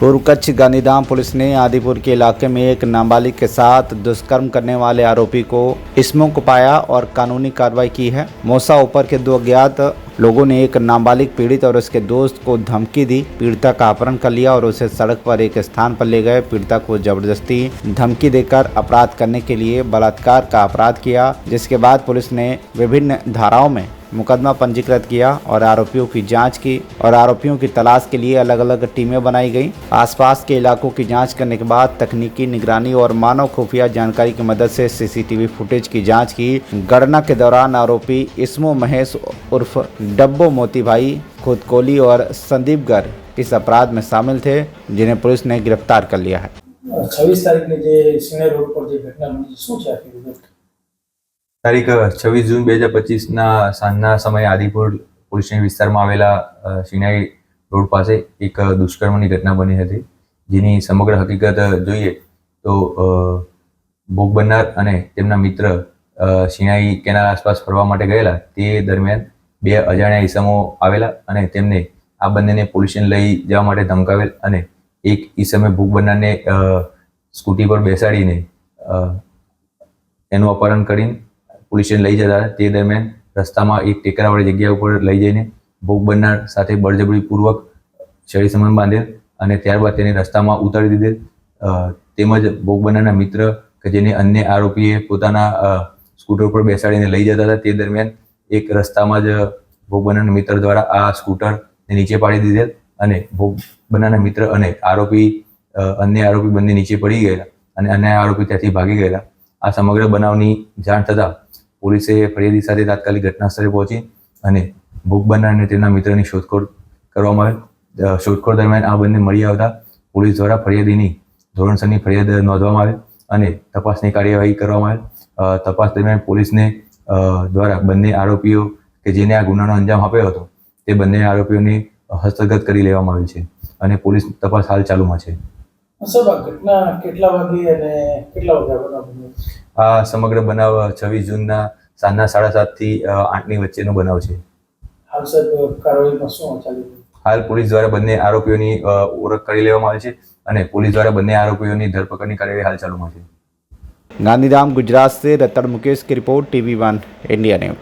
पूर्व कच्छ गांधीधाम पुलिस ने आदिपुर के इलाके में एक नाबालिग के साथ दुष्कर्म करने वाले आरोपी को इसमों को पाया और कानूनी कार्रवाई की है। मौसा ऊपर के दो अज्ञात लोगों ने एक नाबालिग पीड़ित और उसके दोस्त को धमकी दी। पीड़िता का अपहरण कर लिया और उसे सड़क पर एक स्थान पर ले गए। पीड़िता को जबरदस्ती धमकी देकर अपराध करने के लिए बलात्कार का अपराध किया, जिसके बाद पुलिस ने विभिन्न धाराओं में मुकदमा पंजीकृत किया और आरोपियों की जांच की और आरोपियों की तलाश के लिए अलग अलग टीमें बनाई गईं। आसपास के इलाकों की जांच करने के बाद तकनीकी निगरानी और मानव खुफिया जानकारी की मदद से सीसीटीवी फुटेज की जांच की। गणना के दौरान आरोपी इसमो महेश उर्फ डब्बो मोती भाई खुदकोली और संदीप गर इस अपराध में शामिल थे, जिन्हें पुलिस ने गिरफ्तार कर लिया है। 26 तारीखની જે સિને રોડ પર જે ઘટના બની શું છે આખી વિગત? તારીખ 26 જૂન 2025ના સાંજના સમયે આદિપુર પોલીસ વિસ્તારમાં આવેલા સિનાઈ રોડ પાસે એક દુષ્કર્મની ઘટના બની હતી, જેની સમગ્ર હકીકત જોઈએ તો ભોગ બનનાર અને તેમના મિત્ર સિનાઈ કેનાલ આસપાસ ફરવા માટે ગયેલા તે દરમિયાન બે અજાણ્યા ઈસમો આવેલા અને તેમને આ બંનેને પોલીસને લઈ જવા માટે ધમકાવેલ અને એક ઈસમે ભોગ બનનારને સ્કૂટી પર બેસાડીને એનું અપહરણ કરીને પોલીસને લઈ જતા હતા। તે દરમિયાન રસ્તામાં એક ટેકરાવાળી જગ્યા ઉપર લઈ જઈને ભોગ બનનાર સાથે બળજબરીપૂર્વક શરીર સંબંધ બાંધેલ અને ત્યારબાદ તેને રસ્તામાં ઉતારી દીધેલ। તેમજ ભોગ બનનારના મિત્ર કે જેને અન્ય આરોપીએ પોતાના સ્કૂટર પર બેસાડીને લઈ જતા હતા, તે દરમિયાન એક રસ્તામાં જ ભોગ બનનારના મિત્ર દ્વારા આ સ્કૂટરને નીચે પાડી દીધેલ અને ભોગ બનનારના મિત્ર અને અન્ય આરોપી બંને નીચે પડી ગયેલા અને અન્ય આરોપી ત્યાંથી ભાગી ગયેલા। આ સમગ્ર બનાવની જાણ થતાં પોલીસે ફરિયાદી સાથે તાત્કાલિક ઘટના સ્થળે પહોંચી અને ભોગ બનનાર અને તેના મિત્રની શોધખોળ કરવામાં આવેલ। શોધખોળ દરમિયાન આ બંને મળી આવતા પોલીસ દ્વારા ફરિયાદીની ધોરણસરની ફરિયાદ નોંધવામાં આવેલ અને તપાસની કાર્યવાહી કરવામાં આવેલ। તપાસ દરમિયાન પોલીસને દ્વારા બંને આરોપીઓ કે જેને આ ગુનાનો અંજામ આપ્યો હતો તે બંને આરોપીઓને હસ્તગત કરી લેવામાં આવેલ છે અને પોલીસ તપાસ હાલ ચાલુમાં છે। સાહેબ, આ ઘટના કેટલા વાગે અને કેટલા વાગ્યા બન્યો? આ સમગ્ર બનાવ 26 જૂનના સાંજના 7:30 થી 8ની વચ્ચેનો બનાવ છે। હાલ સાહેબ કાર્યવાહીમાં શું ચાલી રહ્યું? હાલ પોલીસ દ્વારા બંને આરોપીઓની ઓળખ કરી લેવામાં આવી છે અને પોલીસ દ્વારા બંને આરોપીઓની ધરપકડની કાર્યવાહી હાલ ચાલુમાં છે। गांधीधाम गुजरात से रतन मुकेश की रिपोर्ट, TV1 इंडिया न्यूज।